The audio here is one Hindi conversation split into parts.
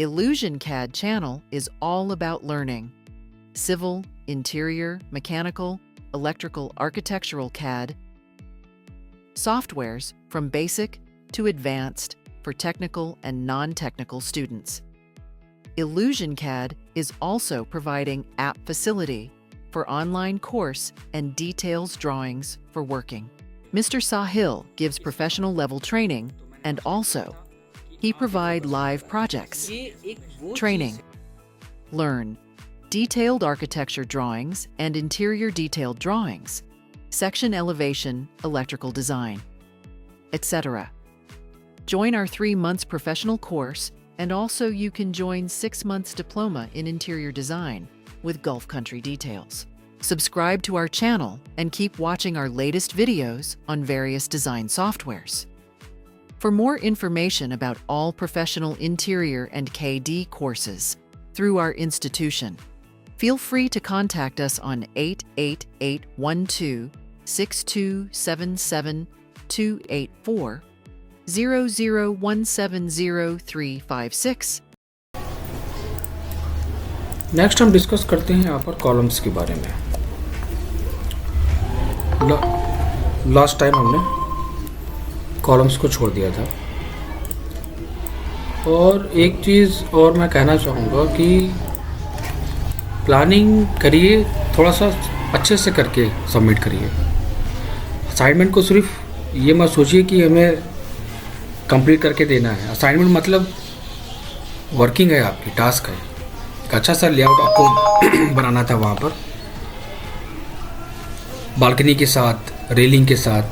Illusion CAD channel is all about learning. Civil, interior, mechanical, electrical, architectural CAD. Softwares from basic to advanced for technical and non-technical students. Illusion CAD is also providing app facility for online course and details drawings for working. Mr. Sahil gives professional level training and also he provide live projects, training, learn, detailed architecture drawings and interior detailed drawings, section elevation, electrical design, etc. Join our 3 months professional course and also you can join 6 months diploma in interior design with Gulf Country details. Subscribe to our channel and keep watching our latest videos on various design softwares. For more information about all professional interior and KD courses through our institution, feel free to contact us on 888-12-6277-284 00170356. Next हम डिस्कस करते हैं यहाँ पर कॉलम्स के बारे में। लास्ट टाइम हमने कॉलम्स को छोड़ दिया था और एक चीज़ और मैं कहना चाहूँगा कि प्लानिंग करिए, थोड़ा सा अच्छे से करके सबमिट करिए। असाइनमेंट को सिर्फ ये मत सोचिए कि हमें कंप्लीट करके देना है। असाइनमेंट मतलब वर्किंग है, आपकी टास्क है। एक अच्छा सा लेआउट आपको बनाना था वहाँ पर, बालकनी के साथ, रेलिंग के साथ।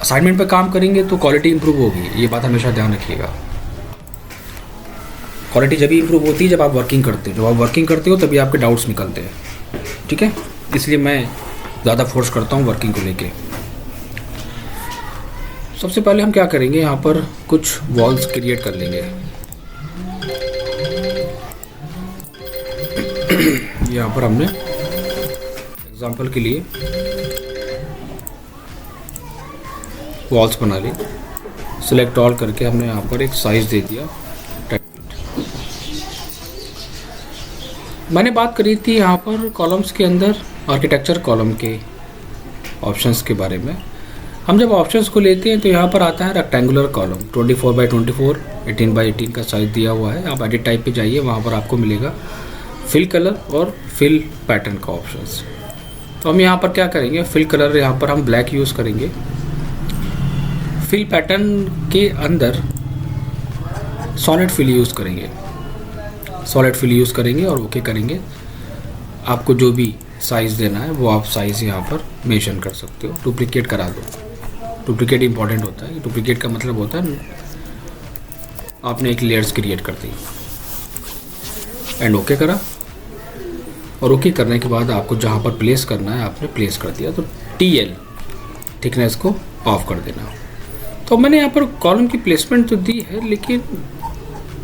असाइनमेंट पे काम करेंगे तो क्वालिटी इंप्रूव होगी, ये बात हमेशा ध्यान रखिएगा। क्वालिटी जब भी इंप्रूव होती है जब आप वर्किंग करते हो। जब आप वर्किंग करते हो तभी आपके डाउट्स निकलते हैं, ठीक है। इसलिए मैं ज़्यादा फोर्स करता हूँ वर्किंग को लेके। सबसे पहले हम क्या करेंगे, यहाँ पर कुछ वॉल्स क्रिएट कर लेंगे। यहाँ पर हमने एग्जांपल के लिए वॉल्स बना ली। सिलेक्ट ऑल करके हमने यहाँ पर एक साइज दे दिया। मैंने बात करी थी यहाँ पर कॉलम्स के अंदर आर्किटेक्चर कॉलम के ऑप्शंस के बारे में। हम जब ऑप्शंस को लेते हैं तो यहाँ पर आता है रेक्टेंगुलर कॉलम, 24x24, 18x18 का साइज दिया हुआ है। आप एडिट टाइप पे जाइए, वहाँ पर आपको मिलेगा फिल कलर और फिल पैटर्न का ऑप्शंस। तो हम यहाँ पर क्या करेंगे, फिल कलर यहाँ पर हम ब्लैक यूज़ करेंगे। फिल पैटर्न के अंदर सॉलिड फिल यूज़ करेंगे। सॉलिड फिल यूज़ करेंगे और ओके करेंगे। आपको जो भी साइज़ देना है वो आप साइज़ यहाँ पर मेंशन कर सकते हो। डुप्लीकेट करा दो। डुप्लीकेट इंपॉर्टेंट होता है। डुप्लीकेट का मतलब होता है आपने एक लेयर्स क्रिएट कर दी एंड ओके करा। और ओके करने के बाद आपको जहाँ पर प्लेस करना है आपने प्लेस कर दिया। तो TL थिकनेस को ऑफ कर देना। तो मैंने यहाँ पर कॉलम की प्लेसमेंट तो दी है लेकिन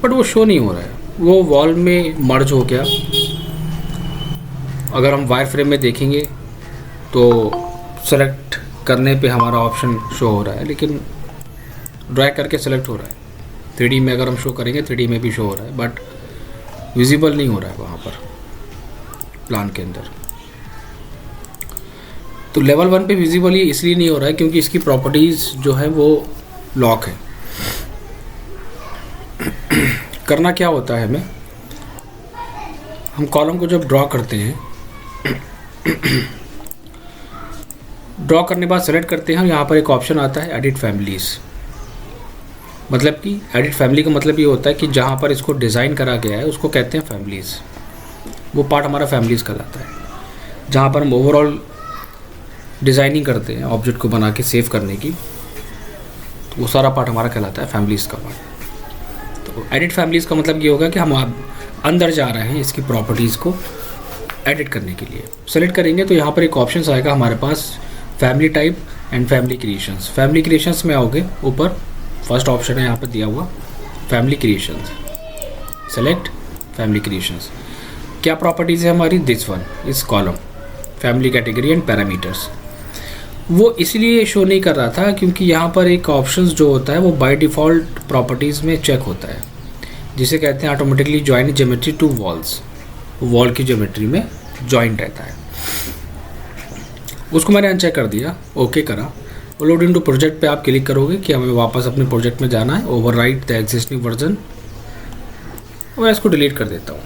बट वो शो नहीं हो रहा है, वो वॉल में मर्ज हो गया। अगर हम वायर फ्रेम में देखेंगे तो सेलेक्ट करने पे हमारा ऑप्शन शो हो रहा है, लेकिन ड्रैग करके सेलेक्ट हो रहा है। 3D में अगर हम शो करेंगे 3D में भी शो हो रहा है, बट विजिबल नहीं हो रहा है वहाँ पर प्लान के अंदर। तो लेवल 1 पे विजिबल ही इसलिए नहीं हो रहा है क्योंकि इसकी प्रॉपर्टीज़ जो है वो लॉक है। करना क्या होता है, हमें हम कॉलम को जब ड्रॉ करते हैं, ड्रॉ करने के बाद सेलेक्ट करते हैं, यहाँ पर एक ऑप्शन आता है एडिट फैमिलीज़। मतलब कि एडिट फैमिली का मतलब ये होता है कि जहाँ पर इसको डिज़ाइन करा गया है उसको कहते हैं फैमिलीज़। वो पार्ट हमारा फैमिलीज़ कहलाता है। जहाँ पर हम ओवरऑल डिज़ाइनिंग करते हैं ऑब्जेक्ट को बना के सेव करने की, तो वो सारा पार्ट हमारा कहलाता है फैमिलीज़ का पार्ट। तो एडिट फैमिलीज़ का मतलब ये होगा कि हम अंदर जा रहे हैं इसकी प्रॉपर्टीज़ को एडिट करने के लिए। सेलेक्ट करेंगे तो यहाँ पर एक ऑप्शन आएगा हमारे पास family type and family creations. Family creations में आओगे, ऊपर फर्स्ट ऑप्शन है यहाँ पर दिया हुआ family creations. Select family creations. क्या प्रॉपर्टीज़ है हमारी, दिस वन इस column family category and parameters. वो इसलिए शो नहीं कर रहा था क्योंकि यहाँ पर एक ऑप्शंस जो होता है वो बाय डिफ़ॉल्ट प्रॉपर्टीज़ में चेक होता है जिसे कहते हैं automatically join geometry to walls, wall की ज्योमेट्री में ज्वाइन रहता है। उसको मैंने अनचेक कर दिया, ओके करा। लोड इनटू प्रोजेक्ट पे आप क्लिक करोगे कि हमें वापस अपने प्रोजेक्ट में जाना है। ओवरराइट द एग्जिस्टिंग वर्जन, मैं इसको डिलीट कर देता हूँ।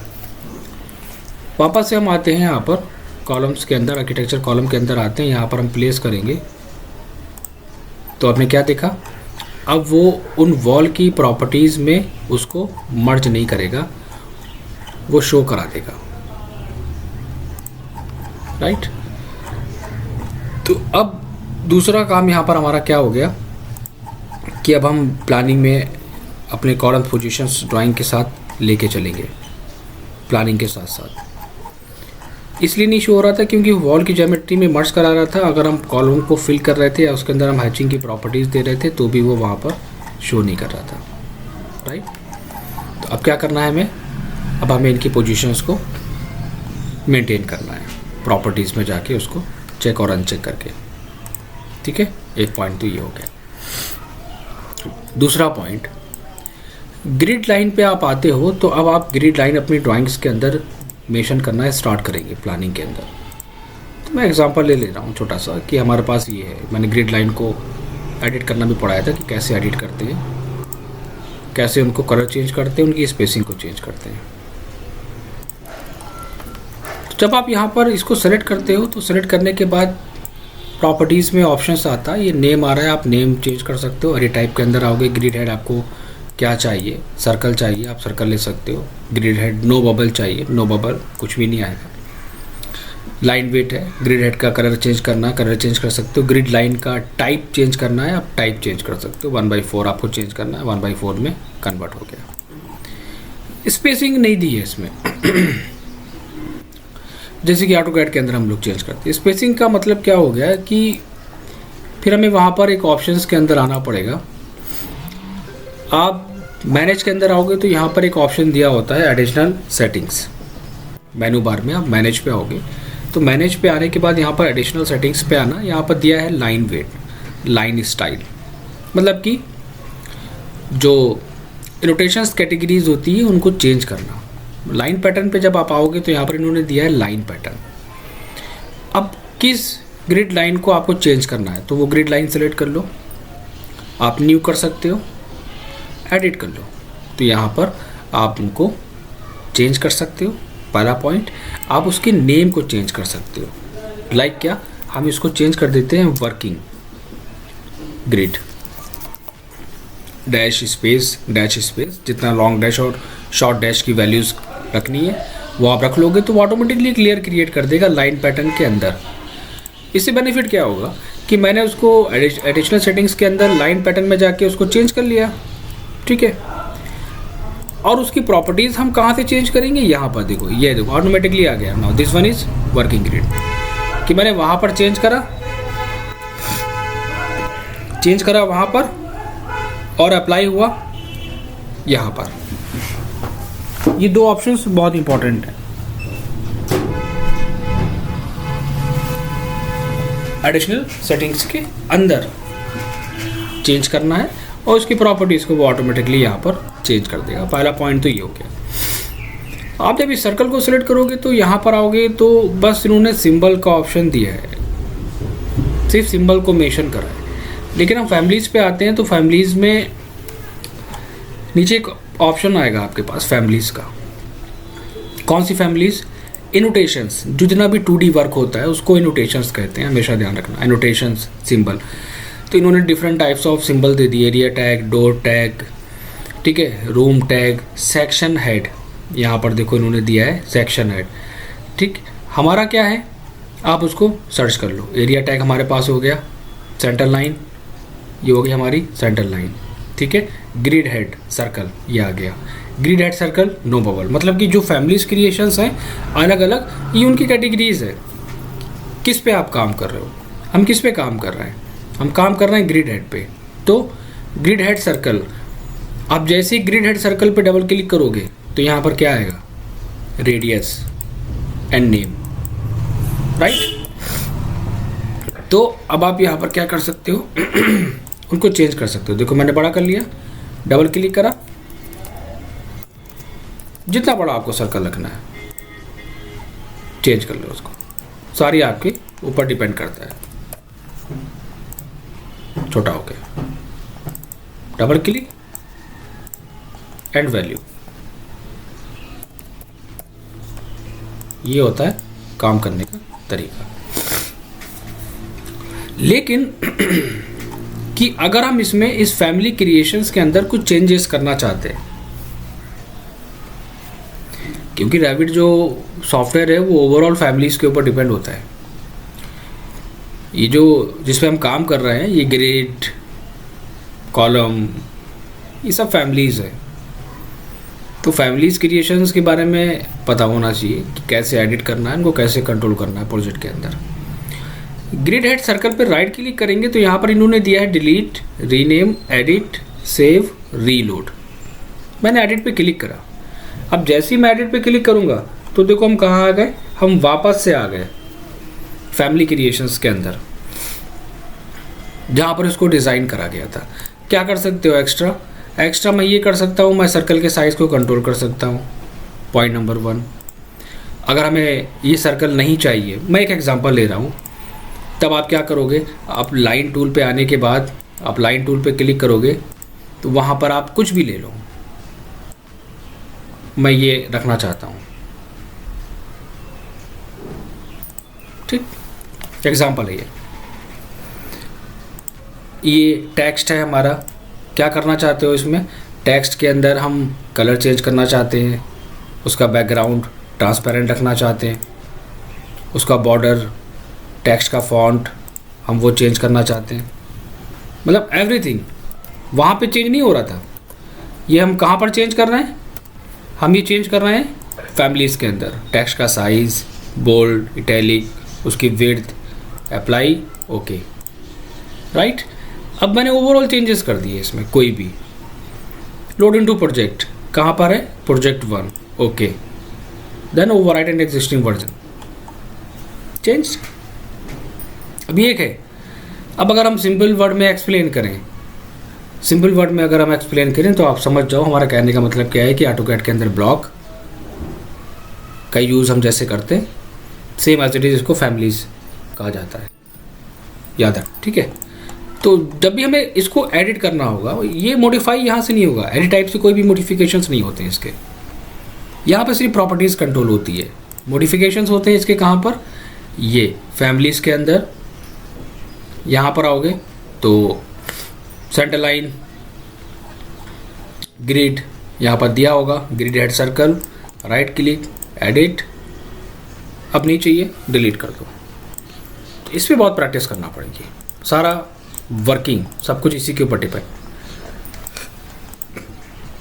वापस से हम आते हैं यहाँ पर कॉलम्स के अंदर, आर्किटेक्चर कॉलम के अंदर आते हैं। यहाँ पर हम प्लेस करेंगे तो आपने क्या देखा, अब वो उन वॉल की प्रॉपर्टीज़ में उसको मर्ज नहीं करेगा, वो शो करा देगा, राइट। तो अब दूसरा काम यहाँ पर हमारा क्या हो गया कि अब हम प्लानिंग में अपने कॉलम पोजीशंस ड्राइंग के साथ लेके चलेंगे, प्लानिंग के साथ साथ। इसलिए नहीं शो हो रहा था क्योंकि वॉल की ज्योमेट्री में मर्ज करा रहा था। अगर हम कॉलम को फिल कर रहे थे या उसके अंदर हम हैचिंग की प्रॉपर्टीज़ दे रहे थे तो भी वो वहाँ पर शो नहीं कर रहा था, राइट। तो अब क्या करना है हमें, अब हमें इनकी पोजीशंस को मेंटेन करना है, प्रॉपर्टीज़ में जाके उसको चेक और अनचेक करके, ठीक है। एक पॉइंट तो ये हो गया। दूसरा पॉइंट, ग्रिड लाइन पे आप आते हो तो अब आप ग्रिड लाइन अपनी ड्राइंग्स के अंदर मेंशन करना है स्टार्ट करेंगे प्लानिंग के अंदर। तो मैं एग्जांपल ले रहा हूँ छोटा सा कि हमारे पास ये है, मैंने ग्रिड लाइन को एडिट करना भी पढ़ाया था कि कैसे एडिट करते हैं, कैसे उनको कलर चेंज करते हैं, उनकी स्पेसिंग को चेंज करते हैं। तो जब आप यहाँ पर इसको सेलेक्ट करते हो तो सेलेक्ट करने के बाद प्रॉपर्टीज़ में ऑप्शंस आता है, ये नेम आ रहा है, आप नेम चेंज कर सकते हो। एडिट टाइप के अंदर आओगे, ग्रिड हेड आपको क्या चाहिए, सर्कल चाहिए आप सर्कल ले सकते हो। ग्रिड हेड नो बबल चाहिए, नो बबल, कुछ भी नहीं आएगा। लाइन वेट है, ग्रिड हेड का कलर चेंज करना है, कलर चेंज कर सकते हो। ग्रिड लाइन का टाइप चेंज करना है, आप टाइप चेंज कर सकते हो। 1/4 आपको चेंज करना है, 1/4 में कन्वर्ट हो गया। स्पेसिंग नहीं दी है इसमें जैसे कि ऑटोकैड के अंदर हम लोग चेंज करते हैं। स्पेसिंग का मतलब क्या हो गया कि फिर हमें वहाँ पर एक ऑप्शंस के अंदर आना पड़ेगा। आप मैनेज के अंदर आओगे तो यहाँ पर एक ऑप्शन दिया होता है एडिशनल सेटिंग्स। मेनू बार में आप मैनेज पे आओगे तो मैनेज पे आने के बाद यहाँ पर एडिशनल सेटिंग्स पे आना, यहाँ पर दिया है लाइन वेट, लाइन स्टाइल, मतलब कि जो एनोटेशंस कैटेगरीज होती है उनको चेंज करना। लाइन पैटर्न पे जब आप आओगे तो यहाँ पर इन्होंने दिया है लाइन पैटर्न। अब किस ग्रिड लाइन को आपको चेंज करना है तो वो ग्रिड लाइन सेलेक्ट कर लो, आप न्यू कर सकते हो, एडिट कर लो, तो यहाँ पर आप उनको चेंज कर सकते हो। पहला पॉइंट, आप उसके नेम को चेंज कर सकते हो। लाइक क्या, हम इसको चेंज कर देते हैं वर्किंग ग्रिड, डैश स्पेस, जितना लॉन्ग डैश और शॉर्ट डैश की वैल्यूज़ रखनी है वो आप रख लोगे तो वो ऑटोमेटिकली क्लियर क्रिएट कर देगा लाइन पैटर्न के अंदर। इससे बेनिफिट क्या होगा कि मैंने उसको एडिशनल सेटिंग्स के अंदर लाइन पैटर्न में जाके उसको चेंज कर लिया, ठीक है। और उसकी प्रॉपर्टीज़ हम कहाँ से चेंज करेंगे, यहाँ पर देखो, ये देखो ऑटोमेटिकली आ गया। Now this one is working grid, कि मैंने वहाँ पर चेंज करा वहाँ पर और अप्लाई हुआ यहाँ पर। ये दो ऑप्शंस बहुत इंपॉर्टेंट हैं। एडिशनल सेटिंग्स के अंदर चेंज करना है और उसकी प्रॉपर्टीज़ को वो ऑटोमेटिकली यहाँ पर चेंज कर देगा। पहला पॉइंट तो ये हो गया। आप जब इस सर्कल को सिलेक्ट करोगे तो यहाँ पर आओगे तो बस इन्होंने सिंबल का ऑप्शन दिया है, सिर्फ सिंबल को मेंशन करा है। लेकिन हम फैमिलीज़ पे आते हैं तो फैमिलीज़ में नीचे एक ऑप्शन आएगा आपके पास फैमिलीज़ का। कौन सी फैमिलीज़, इनोटेशंस। जितना भी 2D वर्क होता है उसको इनोटेशंस कहते हैं, हमेशा ध्यान रखना। इनोटेशंस सिंबल, तो इन्होंने डिफरेंट टाइप्स ऑफ सिंबल दे दिए, एरिया टैग, डोर टैग, ठीक है, रूम टैग, सेक्शन हेड, यहाँ पर देखो इन्होंने दिया है सेक्शन हेड, ठीक। हमारा क्या है, आप उसको सर्च कर लो। एरिया टैग हमारे पास हो गया, सेंटर लाइन ये हो गई हमारी सेंटर लाइन, ठीक है। ग्रिड हेड सर्कल ये आ गया, grid head circle no bubble, मतलब कि जो फैमिलीज क्रिएशंस हैं अलग अलग, ये उनकी कैटेगरीज है। किस पे आप काम कर रहे हो, हम किस पे काम कर रहे हैं, हम काम कर रहे हैं ग्रिड हेड पे। तो ग्रिड हेड सर्कल, आप जैसे ही ग्रिड हेड सर्कल पे डबल क्लिक करोगे तो यहाँ पर क्या आएगा, रेडियस एंड नेम, राइट। तो अब आप यहाँ पर क्या कर सकते हो उनको चेंज कर सकते हो। देखो मैंने बड़ा कर लिया, डबल क्लिक करा, जितना बड़ा आपको सर्कल रखना है चेंज कर लो उसको, सारी आपके ऊपर डिपेंड करता है। छोटा हो गया, डबल क्लिक एंड वैल्यू, ये होता है काम करने का तरीका। लेकिन कि अगर हम इसमें इस फैमिली क्रिएशंस के अंदर कुछ चेंजेस करना चाहते हैं, क्योंकि रैविट जो सॉफ्टवेयर है वो ओवरऑल फैमिलीज के ऊपर डिपेंड होता है। ये जो जिस पे हम काम कर रहे हैं, ये ग्रिड, कॉलम, ये सब फैमिलीज है। तो फैमिलीज क्रिएशंस के बारे में पता होना चाहिए कि कैसे एडिट करना है, इनको कैसे कंट्रोल करना है प्रोजेक्ट के अंदर। ग्रिड हेड सर्कल पर राइट क्लिक करेंगे तो यहाँ पर इन्होंने दिया है delete, rename, edit, save, reload. मैंने एडिट पे क्लिक करा। अब जैसे ही मैं एडिट पे क्लिक करूँगा तो देखो हम कहाँ आ गए, हम वापस से आ गए फैमिली क्रिएशंस के अंदर, जहाँ पर इसको डिज़ाइन करा गया था। क्या कर सकते हो एक्स्ट्रा मैं ये कर सकता हूँ, मैं सर्कल के साइज़ को कंट्रोल कर सकता हूँ। पॉइंट नंबर 1, अगर हमें ये सर्कल नहीं चाहिए, मैं एक एग्जांपल ले रहा हूँ, तब आप क्या करोगे, आप लाइन टूल पे आने के बाद आप लाइन टूल पे क्लिक करोगे तो वहाँ पर आप कुछ भी ले लो। मैं ये रखना चाहता हूँ, ठीक, एग्जांपल है ये टेक्स्ट है हमारा। क्या करना चाहते हो इसमें, टेक्स्ट के अंदर हम कलर चेंज करना चाहते हैं, उसका बैकग्राउंड ट्रांसपेरेंट रखना चाहते हैं, उसका बॉर्डर, टेक्स्ट का फॉन्ट हम वो चेंज करना चाहते हैं, मतलब एवरीथिंग। वहाँ पे चेंज नहीं हो रहा था, ये हम कहाँ पर चेंज कर रहे हैं, हम ये चेंज कर रहे हैं फैमिलीज़ के अंदर। टेक्स्ट का साइज़, बोल्ड, इटैलिक, उसकी विड्थ, अप्लाई, ओके, राइट। अब मैंने ओवरऑल चेंजेस कर दिए इसमें, कोई भी। लोड इनटू प्रोजेक्ट कहाँ पर है, project 1, okay. Then overwrite an existing version, change. अब ये है। अब अगर हम सिंपल वर्ड में एक्सप्लेन करें, सिंपल वर्ड में अगर हम एक्सप्लेन करें तो आप समझ जाओ हमारा कहने का मतलब क्या है कि ऑटोकैड के अंदर ब्लॉक का यूज़ हम जैसे करते हैं, सेम एज इट इज़ इसको फैमिलीज कहा जाता है, याद है, ठीक है। तो जब भी हमें इसको एडिट करना होगा, ये मॉडिफाई यहाँ से नहीं होगा, एडिट टाइप से कोई भी मॉडिफिकेशंस नहीं होते हैं इसके। यहाँ पर सिर्फ प्रॉपर्टीज़ कंट्रोल होती है, मॉडिफिकेशंस होते हैं इसके कहाँ पर, ये फैमिलीज़ के अंदर। यहाँ पर आओगे तो सेंटर लाइन, ग्रिड यहाँ पर दिया होगा, grid head circle, right click, edit. अब नहीं चाहिए, डिलीट कर दो। तो इस पर बहुत प्रैक्टिस करना पड़ेगी, सारा वर्किंग सब कुछ इसी के ऊपर depend.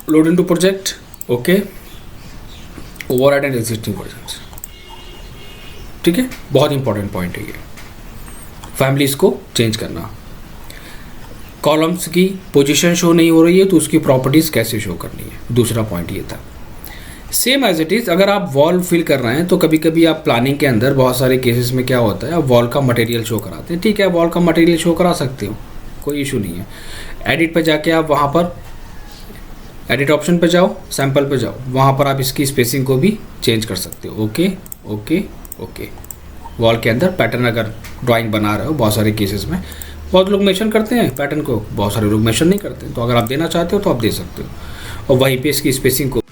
Load into project, okay, overwrite and existing versions, ठीक है। बहुत इंपॉर्टेंट पॉइंट है ये, फैमिलीज को चेंज करना। कॉलम्स की पोजीशन शो नहीं हो रही है तो उसकी प्रॉपर्टीज़ कैसे शो करनी है, दूसरा पॉइंट ये था। सेम एज इट इज़ अगर आप वॉल फिल कर रहे हैं तो कभी कभी आप प्लानिंग के अंदर बहुत सारे केसेस में क्या होता है, आप वॉल का मटेरियल शो कराते हैं, ठीक है, वॉल का मटेरियल शो करा सकते हो, कोई इशू नहीं है। एडिट पे जाके आप वहाँ पर एडिट ऑप्शन पे जाओ, सैम्पल पे जाओ, वहाँ पर आप इसकी स्पेसिंग को भी चेंज कर सकते हो, ओके ओके ओके। वॉल के अंदर पैटर्न अगर ड्राइंग बना रहे हो, बहुत सारे केसेस में बहुत लोग मेंशन करते हैं पैटर्न को, बहुत सारे लोग मेंशन नहीं करते, तो अगर आप देना चाहते हो तो आप दे सकते हो, और वहीं पे इसकी स्पेसिंग को